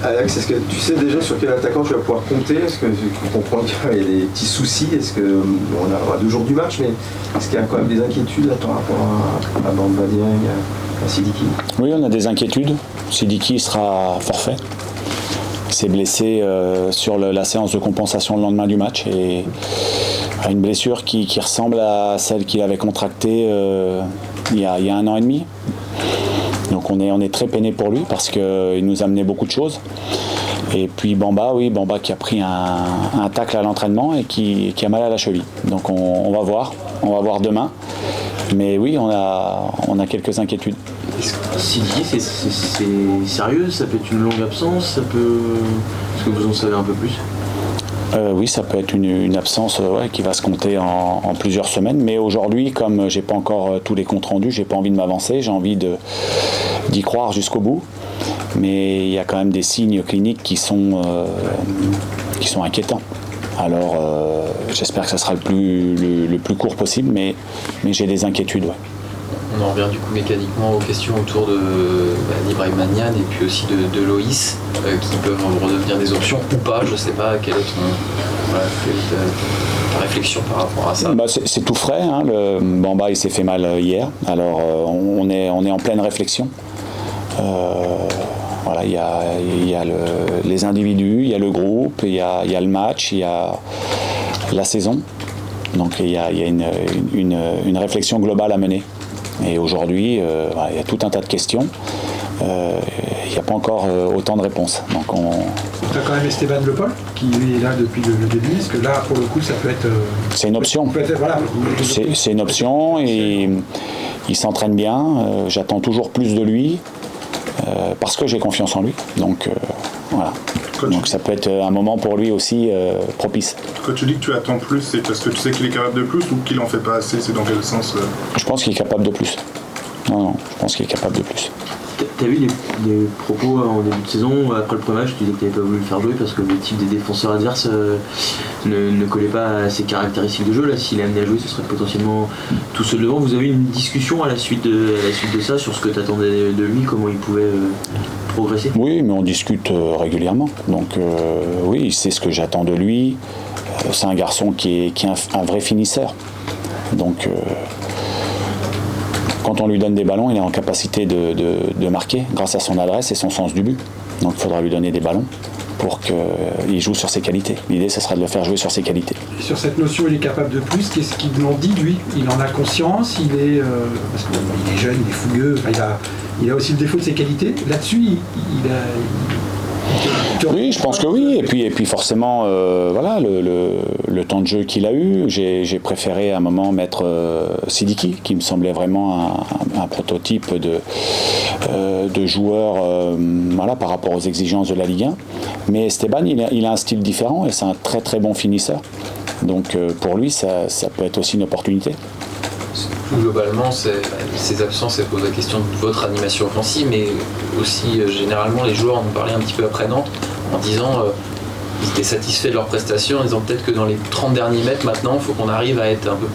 Alex, est-ce que tu sais déjà sur quel attaquant tu vas pouvoir compter? Est-ce que tu comprends qu'il y a des petits soucis? Est-ce que on a 2 jours du match, mais est-ce qu'il y a quand même des inquiétudes là, par rapport à Bamba Dieng, à Sidiki? Oui, on a des inquiétudes. Sidiki sera forfait. Il s'est blessé sur la séance de compensation le lendemain du match et a une blessure qui ressemble à celle qu'il avait contractée il y a 1 an et demi. Donc on est très peiné pour lui parce qu'il nous a amené beaucoup de choses. Et puis Bamba qui a pris un tacle à l'entraînement et qui a mal à la cheville. Donc on va voir demain. Mais oui, on a quelques inquiétudes. Sidiki, c'est sérieux? Ça peut être une longue absence? Est-ce que vous en savez un peu plus? Oui, ça peut être une absence qui va se compter en plusieurs semaines. Mais aujourd'hui, comme j'ai pas encore tous les comptes rendus, j'ai pas envie de m'avancer, j'ai envie d'y croire jusqu'au bout. Mais il y a quand même des signes cliniques qui sont inquiétants. Alors j'espère que ça sera le plus court possible, mais j'ai des inquiétudes. Ouais. On en revient du coup mécaniquement aux questions autour d'Ibrahim Magnan et puis aussi de Loïs qui peuvent redevenir des options ou pas. Je ne sais pas quelle est ta réflexion par rapport à ça. C'est tout frais. Hein. Le Bamba il s'est fait mal hier. Alors on est en pleine réflexion. Voilà, il y a les individus, il y a le groupe, il y a le match, il y a la saison. Donc il y a une réflexion globale à mener. Et aujourd'hui, il y a tout un tas de questions. Il n'y a pas encore autant de réponses. Donc tu as quand même Esteban Le Paul qui est là depuis le début. Est-ce que là, pour le coup, ça peut être... C'est une option. Voilà. C'est une option et il s'entraîne bien. J'attends toujours plus de lui parce que j'ai confiance en lui. Donc voilà. Donc ça peut être un moment pour lui aussi propice. Quand tu dis que tu attends plus, c'est parce que tu sais qu'il est capable de plus ou qu'il en fait pas assez? C'est dans quel sens Je pense qu'il est capable de plus. Non, je pense qu'il est capable de plus. T'as vu les propos en début de saison, après le premier match, tu disais que t'avais pas voulu le faire jouer parce que le type des défenseurs adverses ne collait pas à ses caractéristiques de jeu. Là, s'il est amené à jouer, ce serait potentiellement tout seul devant. Vous avez eu une discussion à la suite de ça sur ce que t'attendais de lui, comment il pouvait progresser? Oui, mais on discute régulièrement. Donc oui, il sait ce que j'attends de lui. C'est un garçon qui est un vrai finisseur. Donc quand on lui donne des ballons, il est en capacité de marquer grâce à son adresse et son sens du but. Donc il faudra lui donner des ballons pour qu'il joue sur ses qualités. L'idée, ce sera de le faire jouer sur ses qualités. Et sur cette notion, il est capable de plus. Qu'est-ce qu'il en dit, lui? Il en a conscience, parce qu'il est jeune, il est fougueux, il a aussi le défaut de ses qualités. Là-dessus, Oui, je pense que oui. Et puis forcément, voilà, le temps de jeu qu'il a eu, j'ai préféré à un moment mettre Sidiki, qui me semblait vraiment un prototype de joueur voilà, par rapport aux exigences de la Ligue 1. Mais Esteban, il a un style différent et c'est un très très bon finisseur. Donc pour lui, ça peut être aussi une opportunité. Globalement, ces absences, elles posent la question de votre animation offensive, mais aussi généralement les joueurs en ont parlé un petit peu après Nantes en disant ils étaient satisfaits de leur prestation, en disant peut-être que dans les 30 derniers mètres maintenant, il faut qu'on arrive à être un peu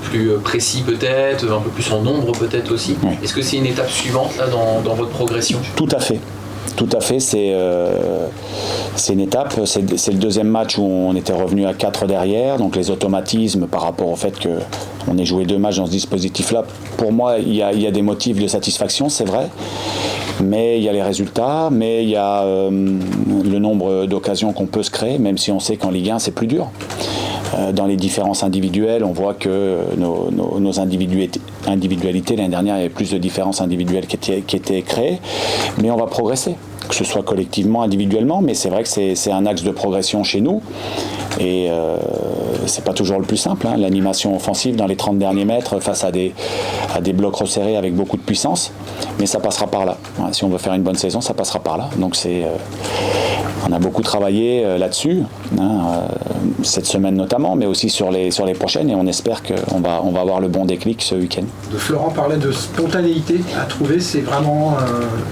plus précis peut-être, un peu plus en nombre peut-être aussi. Oui. Est-ce que c'est une étape suivante là dans votre progression? Tout à fait. Tout à fait, c'est une étape, c'est le deuxième match où on était revenu à 4 derrière, donc les automatismes par rapport au fait qu'on ait joué 2 matchs dans ce dispositif-là, pour moi il y a des motifs de satisfaction, c'est vrai, mais il y a les résultats, mais il y a le nombre d'occasions qu'on peut se créer, même si on sait qu'en Ligue 1 c'est plus dur. Dans les différences individuelles, on voit que nos individualités, l'année dernière, il y avait plus de différences individuelles qui étaient créées, mais on va progresser, que ce soit collectivement, individuellement, mais c'est vrai que c'est un axe de progression chez nous, et c'est pas toujours le plus simple, hein, l'animation offensive dans les 30 derniers mètres face à des blocs resserrés avec beaucoup de puissance, mais ça passera par là. Hein, si on veut faire une bonne saison, ça passera par là. Donc on a beaucoup travaillé là-dessus, hein, cette semaine notamment, mais aussi sur les prochaines, et on espère qu'on va avoir le bon déclic ce week-end. Florent parlait de spontanéité à trouver, c'est vraiment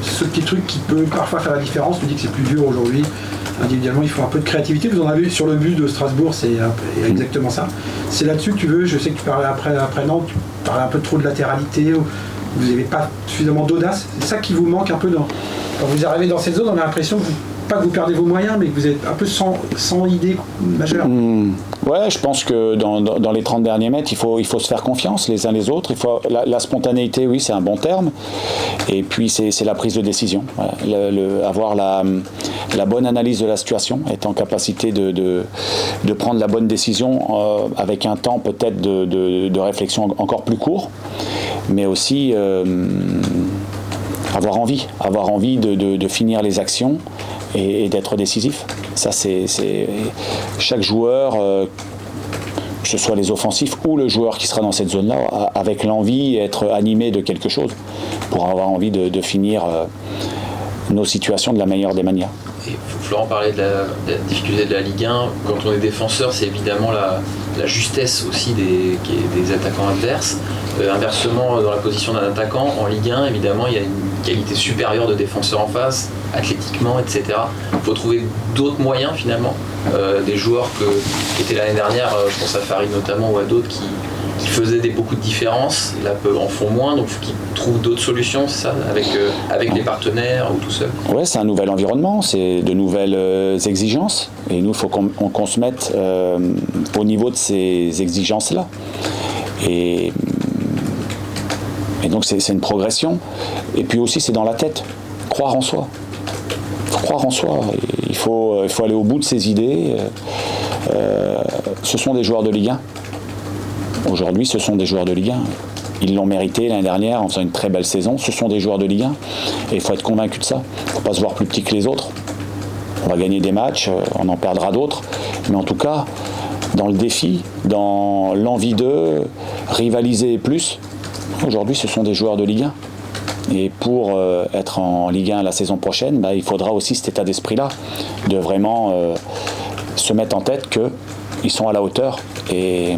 ce petit truc qui peut parfois faire la différence. Tu dis que c'est plus dur aujourd'hui, individuellement il faut un peu de créativité. Vous en avez sur le but de Strasbourg, c'est exactement ça. C'est là-dessus que tu veux, je sais que tu parlais après Nantes, tu parlais un peu trop de latéralité, vous n'avez pas suffisamment d'audace, c'est ça qui vous manque un peu quand vous arrivez dans cette zone, on a l'impression pas que vous perdez vos moyens, mais que vous êtes un peu sans idée majeure. Ouais, je pense que dans les 30 derniers mètres, il faut se faire confiance les uns les autres. La spontanéité, oui, c'est un bon terme. Et puis, c'est la prise de décision. Voilà. Avoir la bonne analyse de la situation, être en capacité de prendre la bonne décision avec un temps peut-être de réflexion encore plus court, mais aussi avoir envie de finir les actions et d'être décisif. Ça, c'est chaque joueur, que ce soit les offensifs ou le joueur qui sera dans cette zone-là, avec l'envie, être animé de quelque chose pour avoir envie de finir nos situations de la meilleure des manières. Et Florent parlait de la difficulté de la Ligue 1. Quand on est défenseur, c'est évidemment la justesse aussi des attaquants adverses. Inversement, dans la position d'un attaquant, en Ligue 1, évidemment, il y a une qualité supérieure de défenseur en face, athlétiquement, etc. Il faut trouver d'autres moyens, finalement. Des joueurs qui étaient l'année dernière, je pense à Farid notamment, ou à d'autres, qui faisaient beaucoup de différences, là en font moins, donc il faut qu'ils trouvent d'autres solutions, c'est ça, avec les partenaires ou tout seul. Ouais, c'est un nouvel environnement, c'est de nouvelles exigences, et nous, il faut qu'on se mette au niveau de ces exigences-là. Et donc c'est une progression, et puis aussi c'est dans la tête, croire en soi. Il faut croire en soi, il faut aller au bout de ses idées. Ce sont des joueurs de Ligue 1. Aujourd'hui, ce sont des joueurs de Ligue 1. Ils l'ont mérité l'année dernière en faisant une très belle saison. Ce sont des joueurs de Ligue 1. Et il faut être convaincu de ça. Il ne faut pas se voir plus petit que les autres. On va gagner des matchs, on en perdra d'autres. Mais en tout cas, dans le défi, dans l'envie de rivaliser plus, aujourd'hui, ce sont des joueurs de Ligue 1. Et pour être en Ligue 1 la saison prochaine, il faudra aussi cet état d'esprit-là, de vraiment se mettre en tête qu'ils sont à la hauteur, mais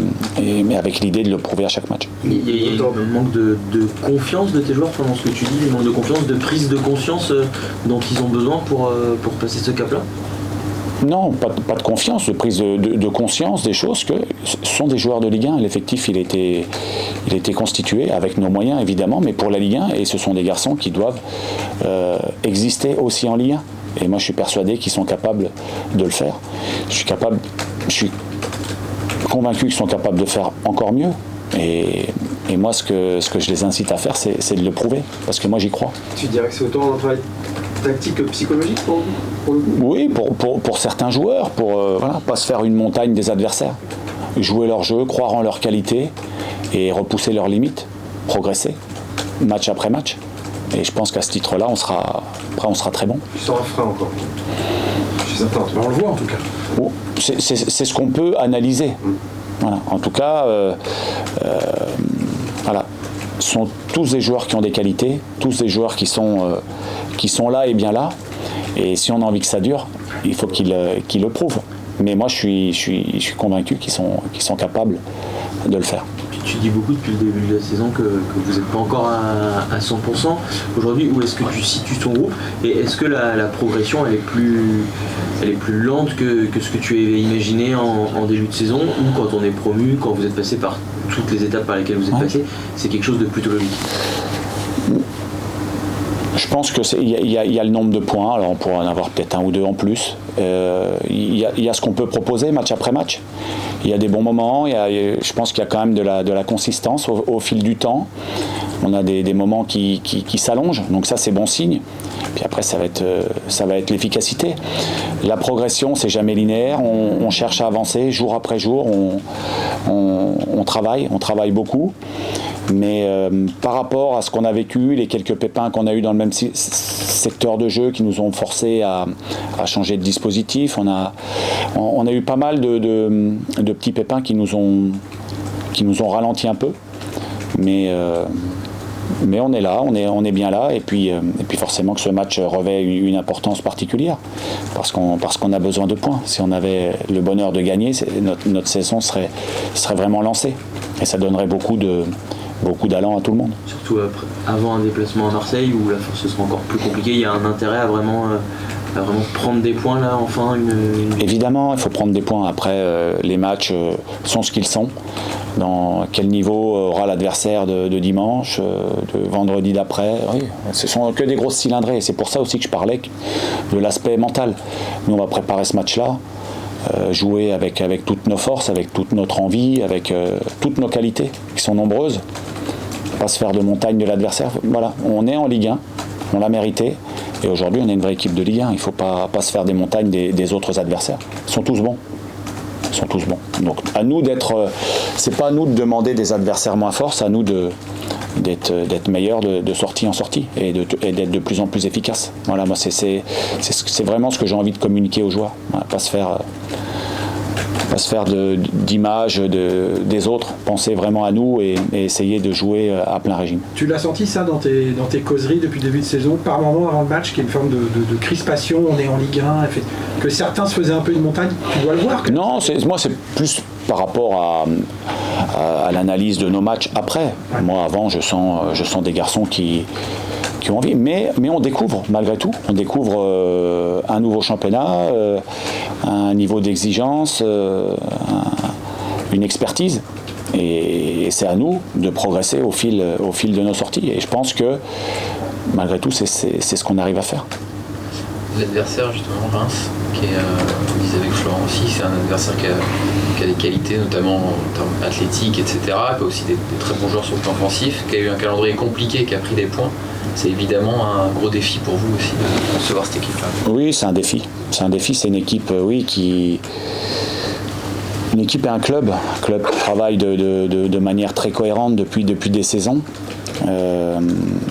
avec l'idée de le prouver à chaque match. Il y a un manque de confiance de tes joueurs pendant ce que tu dis, un manque de confiance, de prise de conscience dont ils ont besoin pour passer ce cap-là? Non, pas de confiance, de prise de conscience des choses, que ce sont des joueurs de Ligue 1. L'effectif, il a été constitué avec nos moyens, évidemment, mais pour la Ligue 1, et ce sont des garçons qui doivent exister aussi en Ligue 1. Et moi, je suis persuadé qu'ils sont capables de le faire. Je suis convaincu qu'ils sont capables de faire encore mieux. Et moi, ce que je les incite à faire, c'est de le prouver, parce que moi, j'y crois. Tu dirais que c'est autant un travail tactique que psychologique pour le coup? Oui, pour certains joueurs, pour pas se faire une montagne des adversaires. Jouer leur jeu, croire en leur qualité et repousser leurs limites, progresser, match après match. Et je pense qu'à ce titre-là, on sera très bon. Tu sens un frein encore? Je suis certain. On le voit en tout cas. Bon, c'est ce qu'on peut analyser. Voilà. En tout cas, voilà. Ce sont tous des joueurs qui ont des qualités, tous des joueurs qui sont là et bien là. Et si on a envie que ça dure, il faut qu'ils le prouvent. Mais moi, je suis convaincu qu'ils sont capables de le faire. Tu dis beaucoup depuis le début de la saison que vous n'êtes pas encore à 100%. Aujourd'hui, où est-ce que tu situes ton groupe? Et est-ce que la progression elle est plus lente que ce que tu avais imaginé en début de saison, ou quand on est promu, quand vous êtes passé par toutes les étapes par lesquelles vous êtes passé, c'est quelque chose de plutôt logique? Je pense qu'il y a le nombre de points, alors on pourrait en avoir peut-être un ou deux en plus. Il y a ce qu'on peut proposer match après match. Il y a des bons moments, je pense qu'il y a quand même de la consistance au fil du temps. On a des moments qui s'allongent, donc ça c'est bon signe. Puis après ça va être l'efficacité. La progression, c'est jamais linéaire, on cherche à avancer jour après jour, on travaille beaucoup. Mais par rapport à ce qu'on a vécu, les quelques pépins qu'on a eu dans le même secteur de jeu qui nous ont forcé à changer de dispositif, on a eu pas mal de petits pépins qui nous ont ralenti un peu. Mais on est là, on est bien là, et puis forcément que ce match revêt une importance particulière, parce qu'on a besoin de points. Si on avait le bonheur de gagner, notre saison serait vraiment lancée, et ça donnerait beaucoup d'allant à tout le monde. Surtout avant un déplacement à Marseille où là ce sera encore plus compliqué, il y a un intérêt à vraiment à vraiment prendre des points là enfin Évidemment, il faut prendre des points. Après, les matchs sont ce qu'ils sont. Dans quel niveau aura l'adversaire de dimanche, de vendredi d'après. Oui, ce sont que des grosses cylindrées. Et c'est pour ça aussi que je parlais de l'aspect mental. Nous, on va préparer ce match-là, jouer avec toutes nos forces, avec toute notre envie, avec toutes nos qualités, qui sont nombreuses. Pas se faire de montagne de l'adversaire. Voilà, on est en Ligue 1, on l'a mérité. Et aujourd'hui, on est une vraie équipe de Ligue 1. Il ne faut pas se faire des montagnes des autres adversaires. Ils sont tous bons. Donc à nous d'être, c'est pas à nous de demander des adversaires moins forts, c'est à nous d'être meilleurs de sortie en sortie et d'être de plus en plus efficaces. Voilà, moi c'est vraiment ce que j'ai envie de communiquer aux joueurs. Voilà, pas se faire d'image des autres, penser vraiment à nous et essayer de jouer à plein régime. Tu l'as senti ça dans tes causeries depuis le début de saison, par moment avant le match, qu'il y a une forme de crispation, on est en Ligue 1, que certains se faisaient un peu une montagne, tu dois le voir Non, moi c'est plus par rapport à l'analyse de nos matchs après. Ouais. Moi avant je sens des garçons qui ont envie, mais on découvre malgré tout, un nouveau championnat, un niveau d'exigence, une expertise, et c'est à nous de progresser au fil de nos sorties, et je pense que malgré tout c'est ce qu'on arrive à faire. L'adversaire justement, Reims, qui est, on disait avec Florent aussi, c'est un adversaire qui a des qualités notamment en termes athlétiques, etc., qui a aussi des très bons joueurs sur le plan offensif, qui a eu un calendrier compliqué, qui a pris des points. C'est évidemment un gros défi pour vous aussi de recevoir cette équipe-là. Oui, c'est un défi. C'est une équipe, une équipe et un club qui travaille de manière très cohérente depuis des saisons,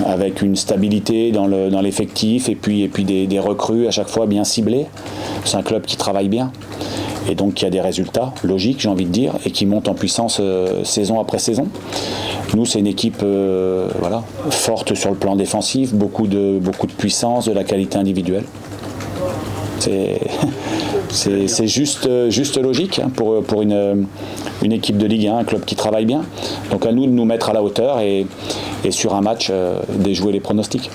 avec une stabilité dans l'effectif et puis des recrues à chaque fois bien ciblées. C'est un club qui travaille bien et donc qui a des résultats logiques, j'ai envie de dire, et qui monte en puissance saison après saison. Nous, c'est une équipe forte sur le plan défensif, beaucoup de puissance, de la qualité individuelle. C'est juste logique pour une équipe de Ligue 1, un club qui travaille bien. Donc à nous de nous mettre à la hauteur et sur un match déjouer les pronostics.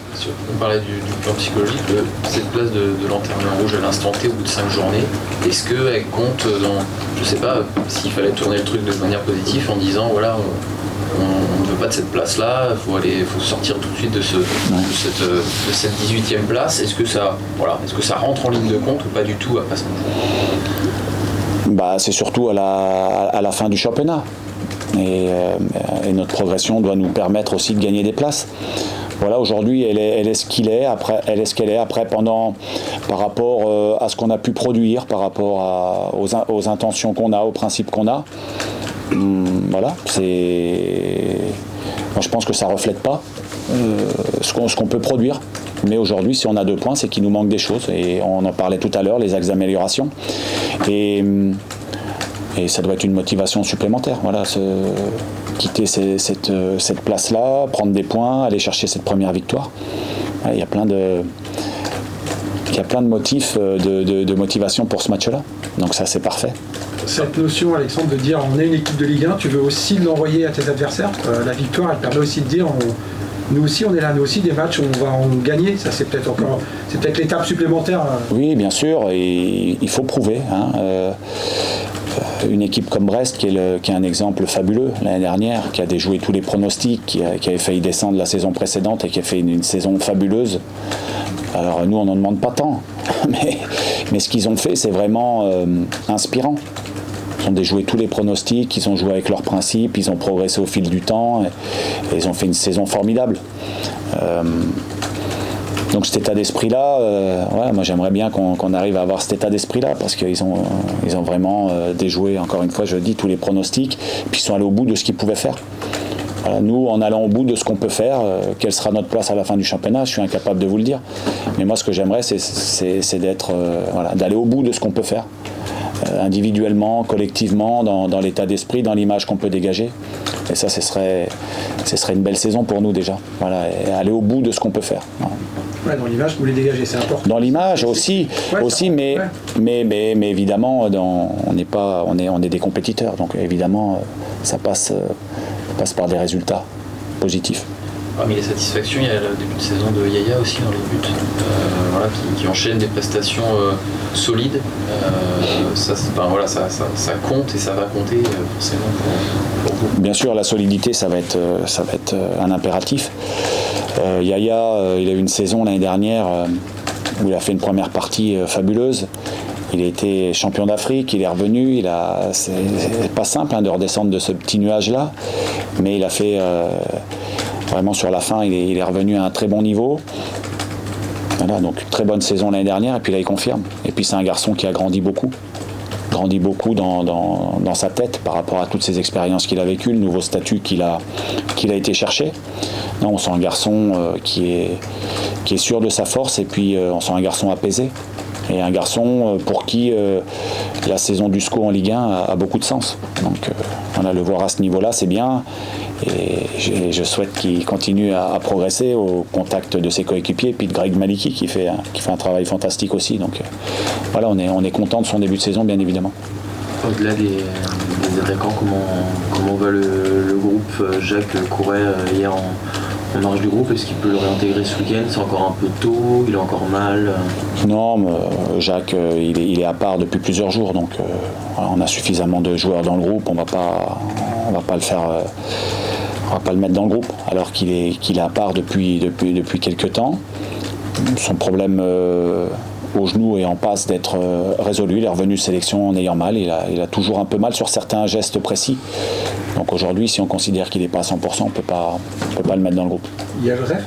On parlait du plan psychologique, cette place de lanterne rouge à l'instant T au bout de 5 journées, est-ce qu'elle compte dans, je sais pas, s'il fallait tourner le truc de manière positive en disant voilà, on ne veut pas de cette place-là, il faut sortir tout de suite de cette 18e place. Est-ce que ça rentre en ligne de compte ou pas du tout après 5 jours ? C'est surtout à la fin du championnat. Et notre progression doit nous permettre aussi de gagner des places. Voilà, aujourd'hui, elle est ce qu'elle est. Après, par rapport à ce qu'on a pu produire, par rapport aux intentions qu'on a, aux principes qu'on a. Voilà, moi je pense que ça reflète pas ce qu'on peut produire. Mais aujourd'hui, si on a 2 points, c'est qu'il nous manque des choses. Et on en parlait tout à l'heure, les axes d'amélioration. Et ça doit être une motivation supplémentaire. Voilà, quitter cette place-là, prendre des points, aller chercher cette première victoire. Il y a plein de motifs de motivation pour ce match-là. Donc ça, c'est parfait. Cette notion, Alexandre, de dire on est une équipe de Ligue 1, tu veux aussi l'envoyer à tes adversaires. La victoire, elle permet aussi de dire nous aussi on est là, nous aussi des matchs on va en gagner. Ça c'est peut-être l'étape supplémentaire. Oui, bien sûr, et il faut prouver. Une équipe comme Brest qui est un exemple fabuleux l'année dernière, qui a déjoué tous les pronostics, qui avait failli descendre la saison précédente et qui a fait une saison fabuleuse. Alors nous on n'en demande pas tant, mais ce qu'ils ont fait c'est vraiment inspirant. Ils ont déjoué tous les pronostics, ils ont joué avec leurs principes, ils ont progressé au fil du temps et ils ont fait une saison formidable. Donc cet état d'esprit-là, moi j'aimerais bien qu'on arrive à avoir cet état d'esprit-là parce qu'ils ont vraiment déjoué, encore une fois je le dis, tous les pronostics, puis ils sont allés au bout de ce qu'ils pouvaient faire. Voilà, nous, en allant au bout de ce qu'on peut faire, quelle sera notre place à la fin du championnat, je suis incapable de vous le dire. Mais moi ce que j'aimerais c'est d'aller au bout de ce qu'on peut faire. Individuellement, collectivement, dans l'état d'esprit, dans l'image qu'on peut dégager. Et ça, ce serait une belle saison pour nous déjà. Voilà, et aller au bout de ce qu'on peut faire. Voilà. Ouais, dans l'image, vous les dégagez, c'est important. Dans l'image aussi, mais évidemment, on est des compétiteurs, donc évidemment, ça passe par des résultats positifs. Parmi les satisfactions, il y a le début de saison de Yaya aussi dans les buts, voilà, qui enchaîne des prestations solides. Ça compte et ça va compter forcément pour vous. Bien sûr, la solidité, ça va être un impératif. Yaya, il a eu une saison l'année dernière où il a fait une première partie fabuleuse. Il a été champion d'Afrique, il est revenu, c'est pas simple de redescendre de ce petit nuage-là, mais il a fait vraiment sur la fin, il est revenu à un très bon niveau. Voilà, donc très bonne saison l'année dernière, et puis là il confirme. Et puis c'est un garçon qui a grandi beaucoup dans sa tête par rapport à toutes ces expériences qu'il a vécues, le nouveau statut qu'il a été chercher. Non, on sent un garçon qui est sûr de sa force, et puis on sent un garçon apaisé. Et un garçon pour qui la saison du SCO en Ligue 1 a beaucoup de sens. Donc voilà, le voir à ce niveau-là, c'est bien. Et je souhaite qu'il continue à progresser au contact de ses coéquipiers, et puis de Greg Maliki qui fait un travail fantastique aussi. Donc voilà, on est content de son début de saison, bien évidemment. Au-delà des attaquants, comment va le groupe? Jacques courait hier en marge du groupe. Est-ce qu'il peut le réintégrer ce week-end? C'est encore un peu tôt, il a encore mal? Non, mais Jacques, il est à part depuis plusieurs jours, donc voilà, on a suffisamment de joueurs dans le groupe, on va pas le faire, on va pas le mettre dans le groupe, alors qu'il est à part depuis quelques temps. Son problème au genou est en passe d'être résolu. Il est revenu de sélection en ayant mal. Il a toujours un peu mal sur certains gestes précis. Donc aujourd'hui, si on considère qu'il n'est pas à 100%, on peut pas le mettre dans le groupe. Il y a Joseph.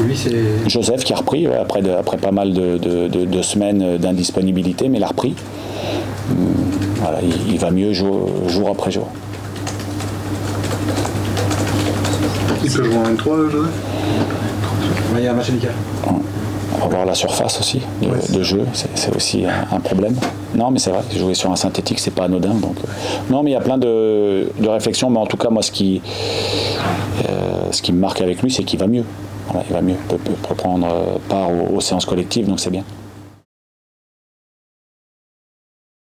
Lui, c'est Joseph qui a repris après pas mal de semaines d'indisponibilité, mais il a repris. Voilà, il va mieux jour après jour. Il peut jouer en N3, Joseph? il y a un match amical. On va voir la surface aussi de jeu, c'est aussi un problème. Non, mais c'est vrai, jouer sur un synthétique, c'est pas anodin. Donc, non, mais il y a plein de réflexions, mais en tout cas, moi, ce qui me marque avec lui, c'est qu'il va mieux. Voilà, il va mieux, peut prendre part aux séances collectives, donc c'est bien.